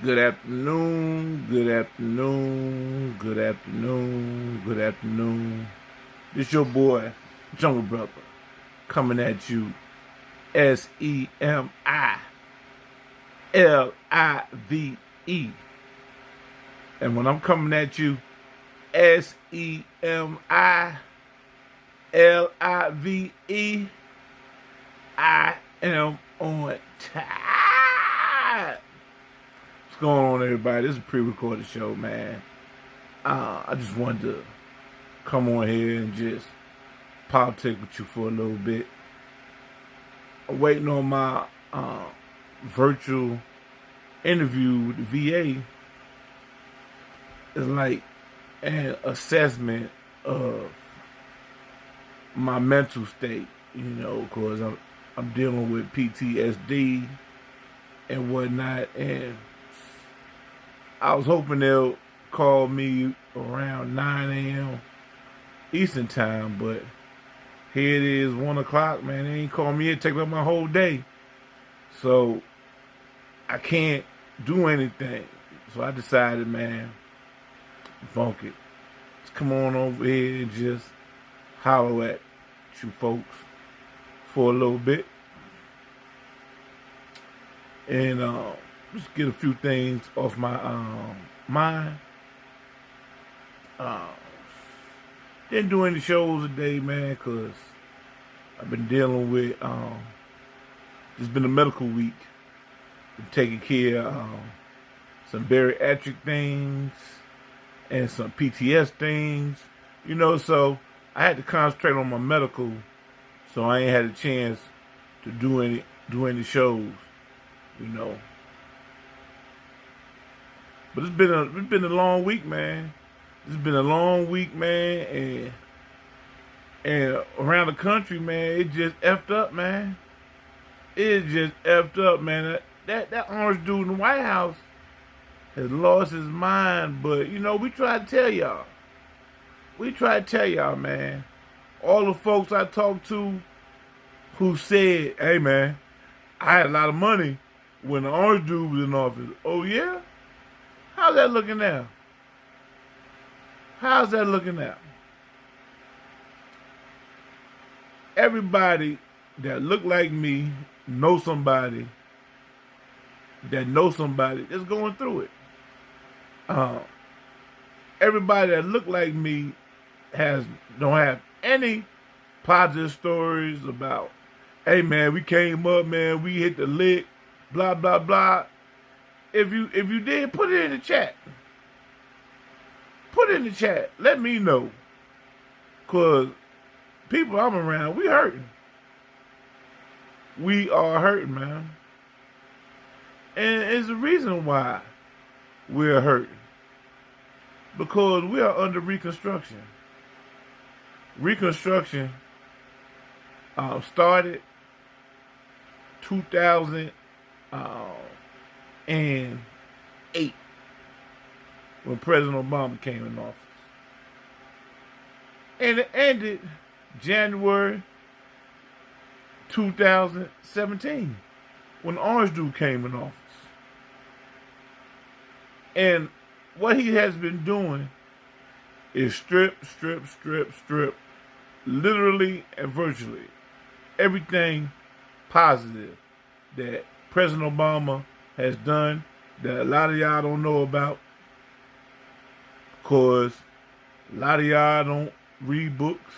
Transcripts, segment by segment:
Good afternoon, good afternoon, good afternoon, good afternoon. This your boy, Jungle Brother, coming at you SEMILIVE. And when I'm coming at you SEMILIVE, I am on time. What's going on, everybody? This is a pre-recorded show, man. I just wanted to come on here and just politic with you for a little bit. I'm waiting on my virtual interview with the VA. It's like an assessment of my mental state, because I'm dealing with PTSD and whatnot, and I was hoping they'll call me around 9 a.m. Eastern time, but here it is, 1 o'clock, man. They ain't called me. It take up my whole day. So I can't do anything. So I decided, man, funk it. Just come on over here and just holler at you folks for a little bit. And just get a few things off my mind. Didn't do any shows today, man, because I've been dealing with, it's been a medical week. Been taking care of some bariatric things and some PTS things, so I had to concentrate on my medical, so I ain't had a chance to do any shows, But it's been a long week, man. It's been a long week, man, and around the country, man, it just effed up, man. It just effed up, man. That orange dude in the White House has lost his mind, but we try to tell y'all. We try to tell y'all, man. All the folks I talked to who said, "Hey, man, I had a lot of money when the orange dude was in office." Oh yeah? How's that looking now? How's that looking now? Everybody that look like me know somebody that's going through it. Everybody that look like me don't have any positive stories about, hey man, we came up, man, we hit the lick, blah blah blah. If you did, put it in the chat. Put it in the chat. Let me know. Cause people I'm around, we hurting. We are hurting, man. And it's the reason why we're hurting. Because we are under reconstruction. Reconstruction started 2008 when President Obama came in office. And it ended January 2017 when the orange dude came in office. And what he has been doing is strip, literally and virtually everything positive that President Obama has done that a lot of y'all don't know about, because a lot of y'all don't read books,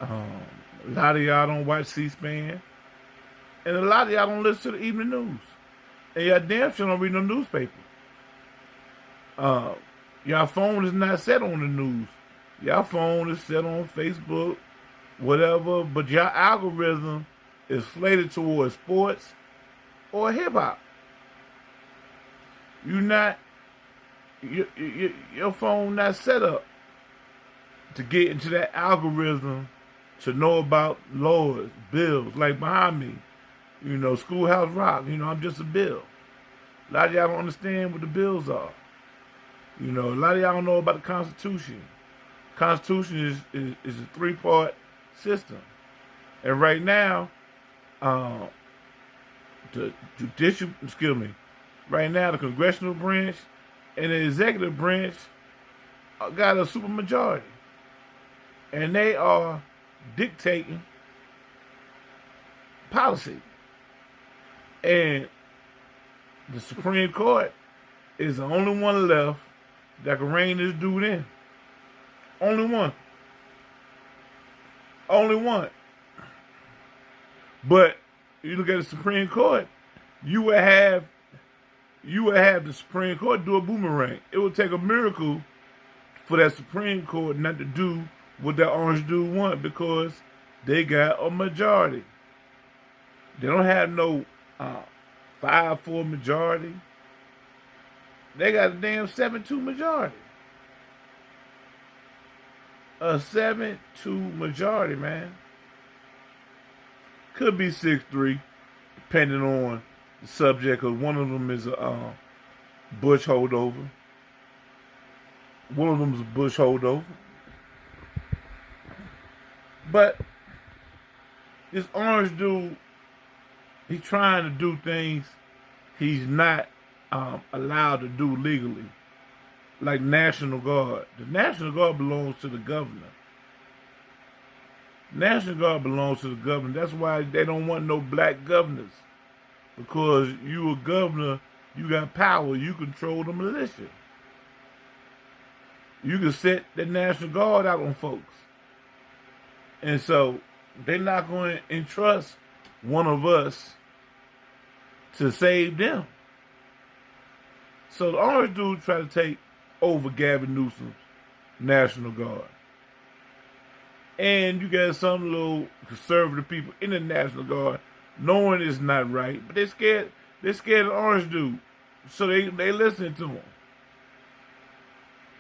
a lot of y'all don't watch C-SPAN, and a lot of y'all don't listen to the evening news, and y'all damn sure don't read no newspaper. Y'all phone is not set on the news. Y'all phone is set on Facebook, whatever, but your algorithm is slated towards sports or hip hop. Your phone not set up to get into that algorithm to know about laws, bills, like behind me. Schoolhouse Rock, I'm just a bill. A lot of y'all don't understand what the bills are. A lot of y'all don't know about the Constitution. Constitution is a three-part system. And right now, the Right now, the congressional branch and the executive branch got a supermajority, and they are dictating policy. And the Supreme Court is the only one left that can rein this dude in. Only one. Only one. But you look at the Supreme Court, you would have the Supreme Court do a boomerang. It would take a miracle for that Supreme Court not to do what that orange dude want, because they got a majority. They don't have no 5-4 majority. They got a damn 7-2 majority. A 7-2 majority, man. Could be 6-3, depending on the subject, because one of them is a Bush holdover. One of them is a Bush holdover. But this orange dude, he's trying to do things he's not allowed to do legally, like National Guard. The National Guard belongs to the governor. National Guard belongs to the governor. That's why they don't want no black governors, because you a governor, you got power, you control the militia. You can set the National Guard out on folks. And so they're not going to entrust one of us to save them. So the orange dude tried to take over Gavin Newsom's National Guard. And you got some little conservative people in the National Guard knowing it's not right, but they're scared of the orange dude. So they listen to him.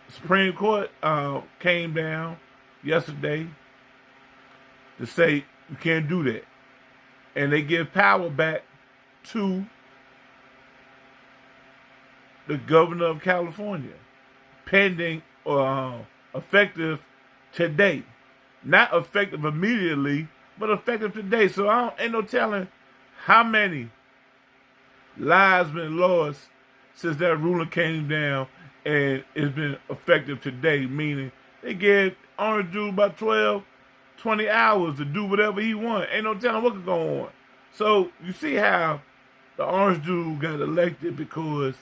The Supreme Court came down yesterday to say you can't do that. And they give power back to the governor of California, pending or effective today. Not effective immediately, but effective today. So ain't no telling how many lives been lost since that ruling came down and it's been effective today, meaning they gave orange dude about 12, 20 hours to do whatever he want. Ain't no telling what could go on. So you see how the orange dude got elected, because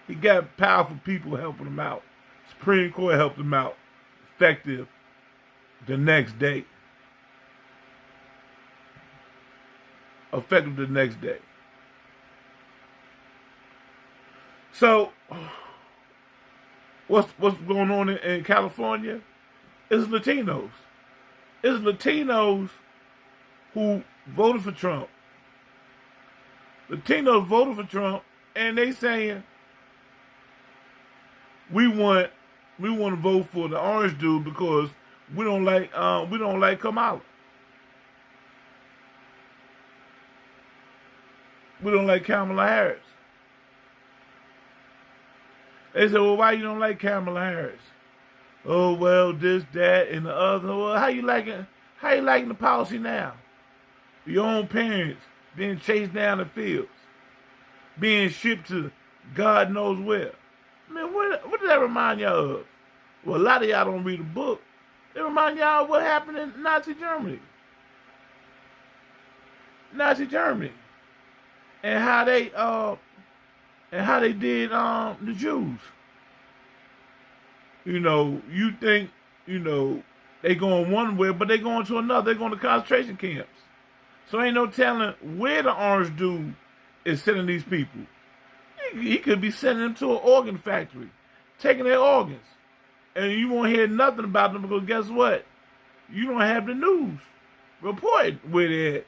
he got powerful people helping him out. Supreme Court helped him out, effective the next day. Effective the next day. So what's going on in California? It's Latinos. It's Latinos who voted for Trump. Latinos voted for Trump, and they saying we want to vote for the orange dude because we don't like Kamala. We don't like Kamala Harris. They said, well, why you don't like Kamala Harris? Oh, well, this, that, and the other. Well, how you liking the policy now? Your own parents being chased down the fields, being shipped to God knows where. I mean, what does that remind y'all of? Well, a lot of y'all don't read a book. It remind y'all of what happened in Nazi Germany. Nazi Germany. And how they did the Jews. You know, you think, they going one way, but they going to another. They going to concentration camps. So ain't no telling where the orange dude is sending these people. He could be sending them to an organ factory, taking their organs. And you won't hear nothing about them, because guess what? You don't have the news reporting where they're at.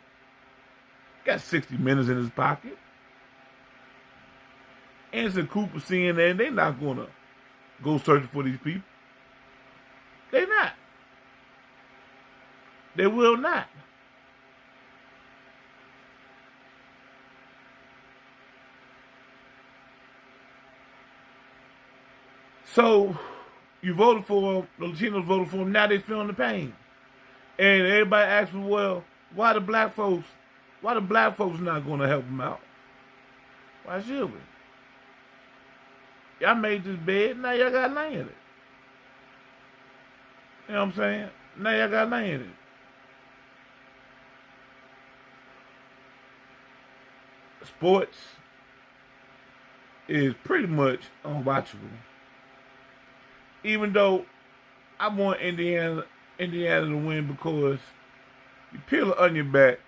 Got 60 Minutes in his pocket. Anderson Cooper, CNN, they not going to go searching for these people. They not. They will not. So you voted for him, the Latinos voted for him, now they feeling the pain. And everybody asks me, well, why the black folks not going to help him out? Why should we? Y'all made this bed, now y'all got to lay in it. You know what I'm saying? Now y'all got to lay in it. Sports is pretty much unwatchable. Even though I want Indiana to win because you peel the onion back.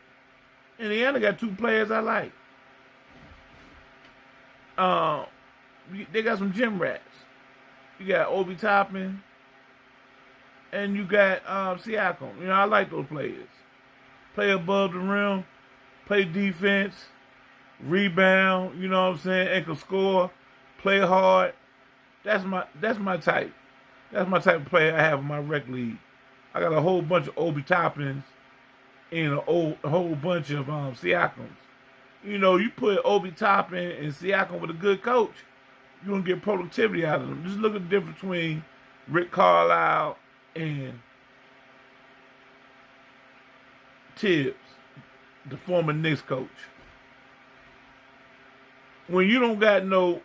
Indiana got two players I like. They got some gym rats. You got Obi Toppin and you got Siakam. You know, I like those players. Play above the rim, play defense, rebound, you know what I'm saying, and can score, play hard. That's my type. That's my type of player I have in my rec league. I got a whole bunch of Obi Toppins and a whole bunch of Siakams. You know, you put Obi Toppin and Siakam with a good coach, you're going to get productivity out of them. Just look at the difference between Rick Carlisle and Tibbs, the former Knicks coach. When you don't got no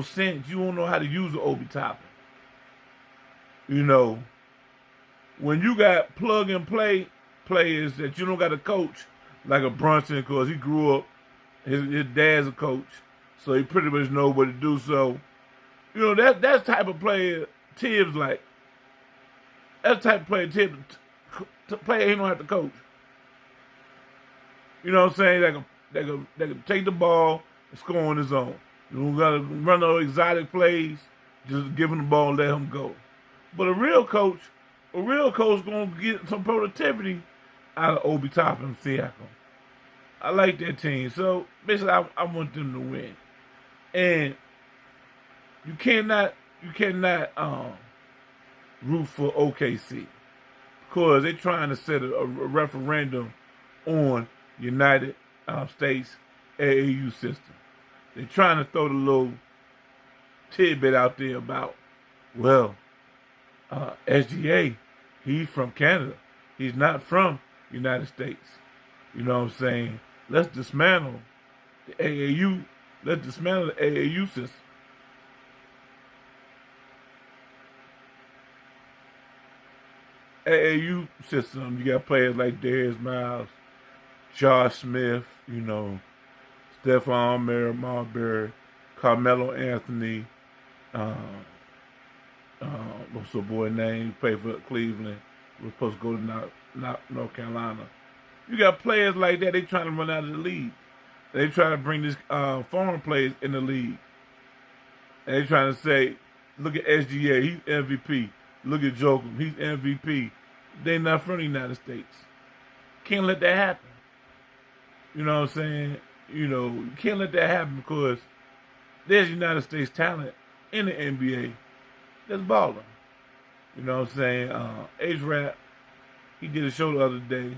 sense, you don't know how to use the Obi Toppin. You know, when you got plug and play players that you don't got a coach, like a Brunson, because he grew up, his dad's a coach, so he pretty much know what to do. So, you know, that's the type of player Tibbs like. That's the type of player Tibbs, player he don't have to coach. You know what I'm saying? They can take the ball and score on his own. You don't gotta run those exotic plays, just give him the ball and let him go. But a real coach gonna get some productivity out of Obi Toppin and Siakam. I like that team. So basically I want them to win. And you cannot root for OKC because they're trying to set a referendum on United States AAU system. They're trying to throw the little tidbit out there about, well, SGA, he's from Canada. He's not from United States. You know what I'm saying? Let's dismantle the AAU. Let's dismantle the AAU system. AAU system, you got players like Darius Miles, Josh Smith, you know, Stephon Marbury, Carmelo Anthony, what's the boy name? He played for Cleveland. Was supposed to go to North Carolina. You got players like that. They trying to run out of the league. They trying to bring these foreign players in the league. And they trying to say, look at SGA, he's MVP. Look at Joker, he's MVP. They not from the United States. Can't let that happen. You know what I'm saying? You know, you can't let that happen because there's United States talent in the NBA that's balling. You know what I'm saying? H-Rap, he did a show the other day,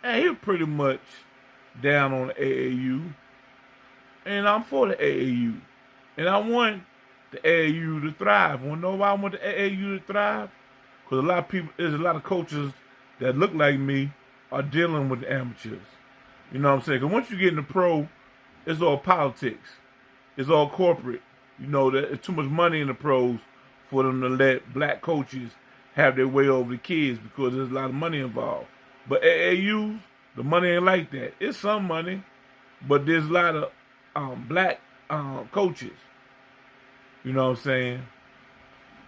and he was pretty much down on the AAU. And I'm for the AAU. And I want the AAU to thrive. Want to know why I want the AAU to thrive? Because there's a lot of coaches that look like me are dealing with the amateurs. You know what I'm saying? Because once you get in the pro, it's all politics. It's all corporate. You know, there's too much money in the pros for them to let black coaches have their way over the kids because there's a lot of money involved. But AAUs, the money ain't like that. It's some money, but there's a lot of black coaches. You know what I'm saying?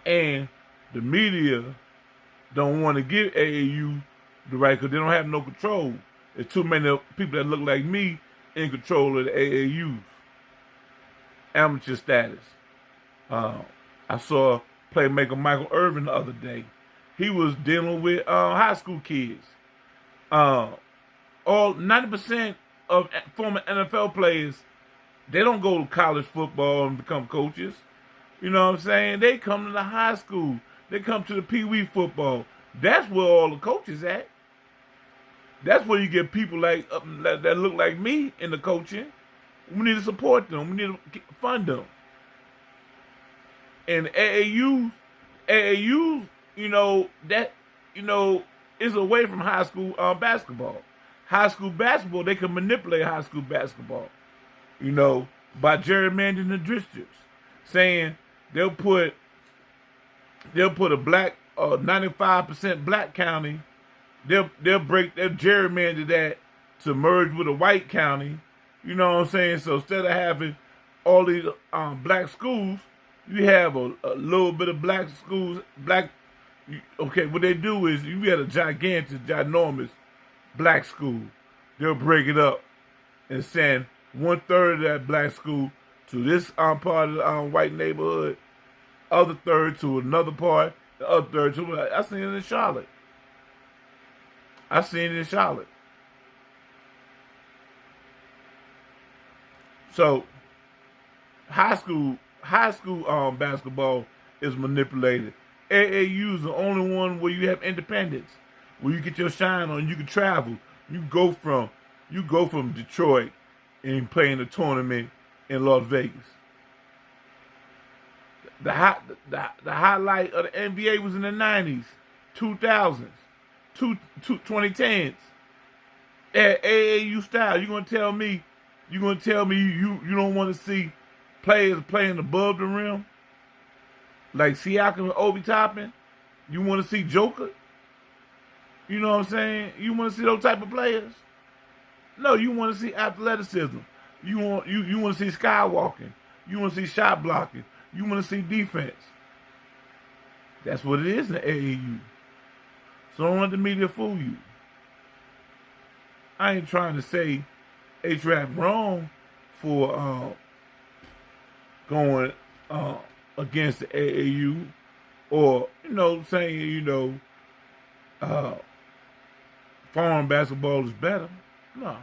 And the media don't want to give AAU the right because they don't have no control. There's too many people that look like me in control of the AAU's amateur status. I saw playmaker Michael Irvin the other day. He was dealing with high school kids. All 90% of former NFL players, they don't go to college football and become coaches. You know what I'm saying? They come to the high school. They come to the Pee-wee football. That's where all the coaches at. That's where you get people like that look like me in the coaching. We need to support them. We need to fund them. And AAUs, you know, that, you know, is away from high school basketball. High school basketball, they can manipulate high school basketball, you know, by gerrymandering the districts. saying they'll put a black 95% black county. They'll gerrymander that to merge with a white county. You know what I'm saying? So instead of having all these black schools, you have a little bit of black schools. Okay, what they do is you get a ginormous black school. They'll break it up and send 1/3 of that black school to this part of the white neighborhood, other third to another part, the other third to. I seen it in Charlotte. So high school basketball is manipulated. AAU is the only one where you have independence, where you get your shine on. You can travel. You go from Detroit and play in a tournament in Las Vegas. The highlight of the NBA was in the 90s, 2000s, 2010s. At AAU style, you're gonna tell me you don't want to see players playing above the rim like Siakam and Obi Toppin? You want to see Joker? You know what I'm saying? You want to see those type of players? No, you want to see athleticism. You want to see skywalking. You want to see shot blocking. You want to see defense. That's what it is in the AAU. So don't let the media fool you. I ain't trying to say A-Trap wrong for going against the AAU or, saying, foreign basketball is better. No.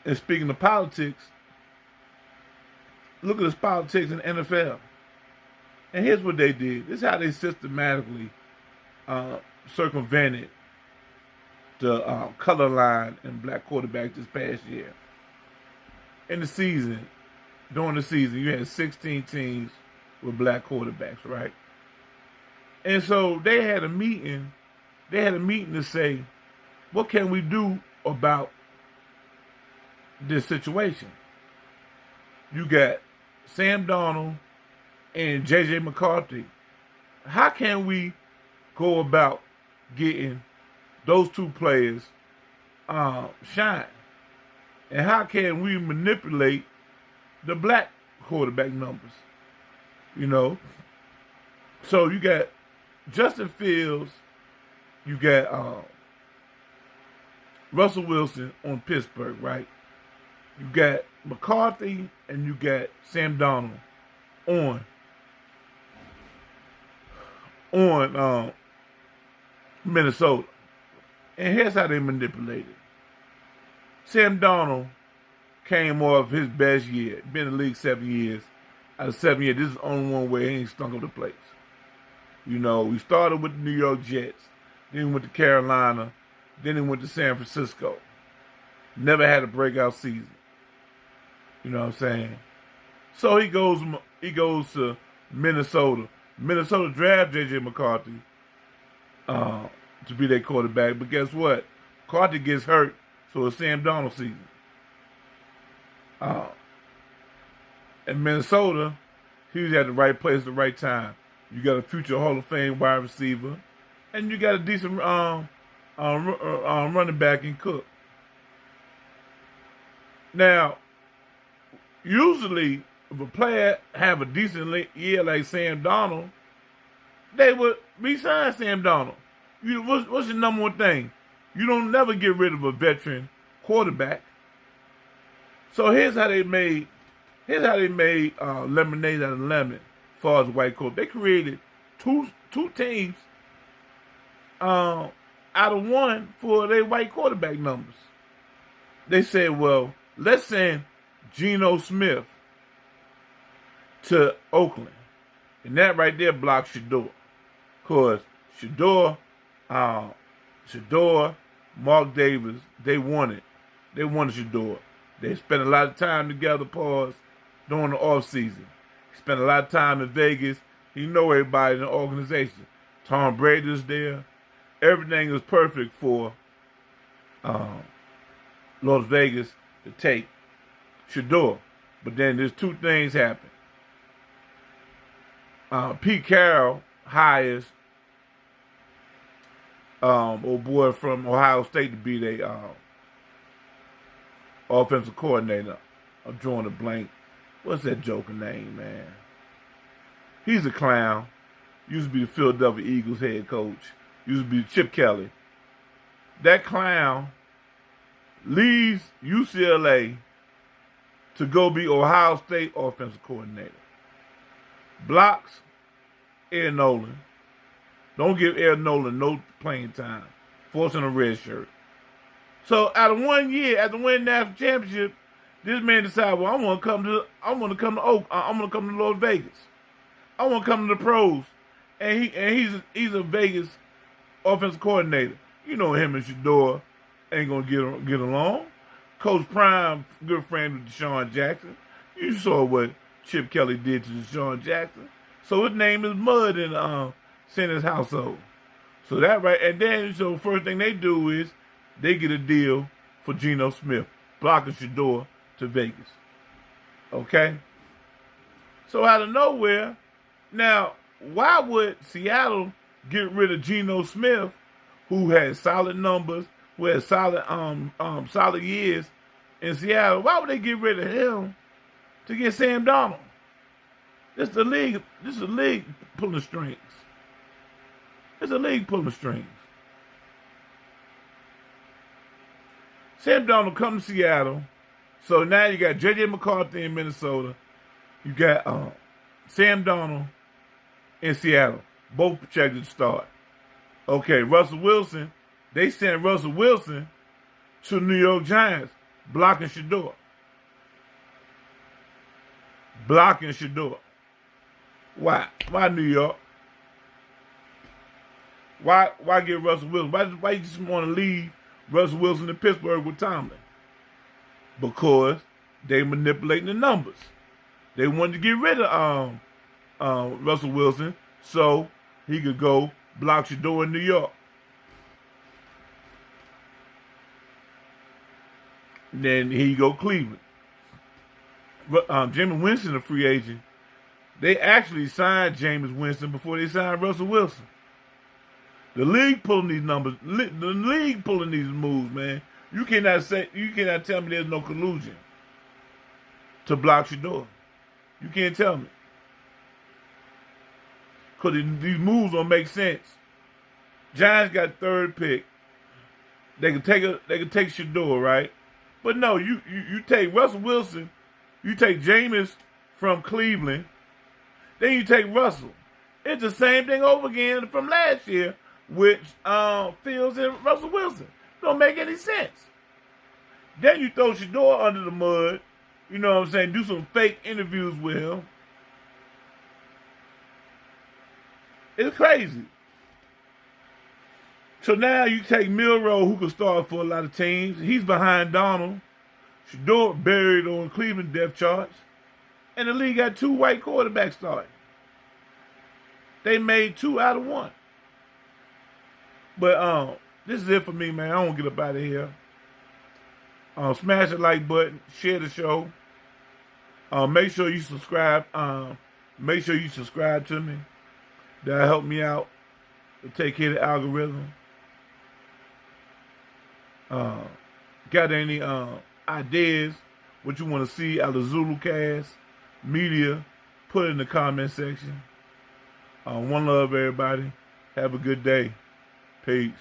And speaking of politics, look at this politics in the NFL. And here's what they did. This is how they systematically circumvented the color line in black quarterbacks this past year. During the season, you had 16 teams with black quarterbacks, right? And so they had a meeting. They had a meeting to say, what can we do about this situation? You got Sam Darnold and J.J. McCarthy. How can we go about getting those two players shine? And how can we manipulate the black quarterback numbers? So you got Justin Fields, you got Russell Wilson on Pittsburgh, right? You got McCarthy and you got Sam Darnold on Minnesota. And here's how they manipulated. Sam Darnold came off his best year. Been in the league 7 years. Out of 7 years, this is the only one where he ain't stunk up the place. We started with the New York Jets. Then he went to Carolina. Then he went to San Francisco. Never had a breakout season. You know what I'm saying? So he goes to Minnesota. Minnesota draft J.J. McCarthy to be their quarterback. But guess what? McCarthy gets hurt, so it's Sam Darnold season. In Minnesota, he was at the right place at the right time. You got a future Hall of Fame wide receiver, and you got a decent running back in Cook. Now, usually, if a player have a decent year like Sam Darnold, they would re-sign Sam Darnold. What's your number one thing? You don't never get rid of a veteran quarterback. So here's how they made lemonade out of lemon as far as white coat. They created two teams out of one for their white quarterback numbers. They said, well, let's send Geno Smith to Oakland. And that right there blocks Shador. Because Shador, Mark Davis, they wanted Shador. They spent a lot of time together, during the offseason. Spent a lot of time in Vegas. He know everybody in the organization. Tom Brady is there. Everything is perfect for Las Vegas to take Shador. But then there's two things happen. Pete Carroll hires old boy from Ohio State to be their offensive coordinator. I'm drawing a blank. What's that joker name, man? He's a clown. Used to be the Philadelphia Eagles head coach. Used to be Chip Kelly. That clown leaves UCLA to go be Ohio State offensive coordinator. Blocks Ed Nolan. Don't give Ed Nolan no playing time. Forcing a red shirt. So out of 1 year, after winning the national championship, this man decided, well, I want to come to Las Vegas. I want to come to the pros. And he's a Vegas offensive coordinator. You know him and Shador ain't gonna get along. Coach Prime, good friend with Deshaun Jackson. You saw what Chip Kelly did to Deshaun Jackson. So his name is Mud in Santa's household. So that right, and then so first thing they do is they get a deal for Geno Smith, blocking Shador to Vegas. Okay? So out of nowhere, now, why would Seattle get rid of Geno Smith, who had solid numbers, who had solid years in Seattle? Why would they get rid of him to get Sam Darnold? This is the league pulling strings. It's a league pulling strings. Sam Darnold come to Seattle. So now you got J.J. McCarthy in Minnesota. You got Sam Darnold in Seattle. Both projected to start. Okay, Russell Wilson. They sent Russell Wilson to New York Giants, blocking Shador. Blocking Shador. Why? Why New York? Why get Russell Wilson? Why you just want to leave Russell Wilson to Pittsburgh with Tomlin? Because they manipulating the numbers. They wanted to get rid of Russell Wilson so he could go block Shador in New York. Then here you go, Cleveland. Jameis Winston, a free agent. They actually signed Jameis Winston before they signed Russell Wilson. The league pulling these numbers. The league pulling these moves, man. You cannot tell me there's no collusion to block Shador. You can't tell me. Because these moves don't make sense. Giants got third pick. They can take Shador, right? But no, you take Russell Wilson, you take Jameis from Cleveland, then you take Russell. It's the same thing over again from last year with Fields and Russell Wilson. Don't make any sense. Then you throw Shador under the mud, you know what I'm saying, do some fake interviews with him. It's crazy. So now you take Milroe, who can start for a lot of teams. He's behind Donald. Shador buried on Cleveland depth charts. And the league got 2 white quarterbacks starting. They made 2 out of 1. But this is it for me, man. I don't get up out of here. Smash the like button. Share the show. Make sure you subscribe. Make sure you subscribe to me. That'll help me out to take care of the algorithm. Got any ideas, what you want to see out of ZuluCast media, put it in the comment section. One love, everybody. Have a good day. Peace.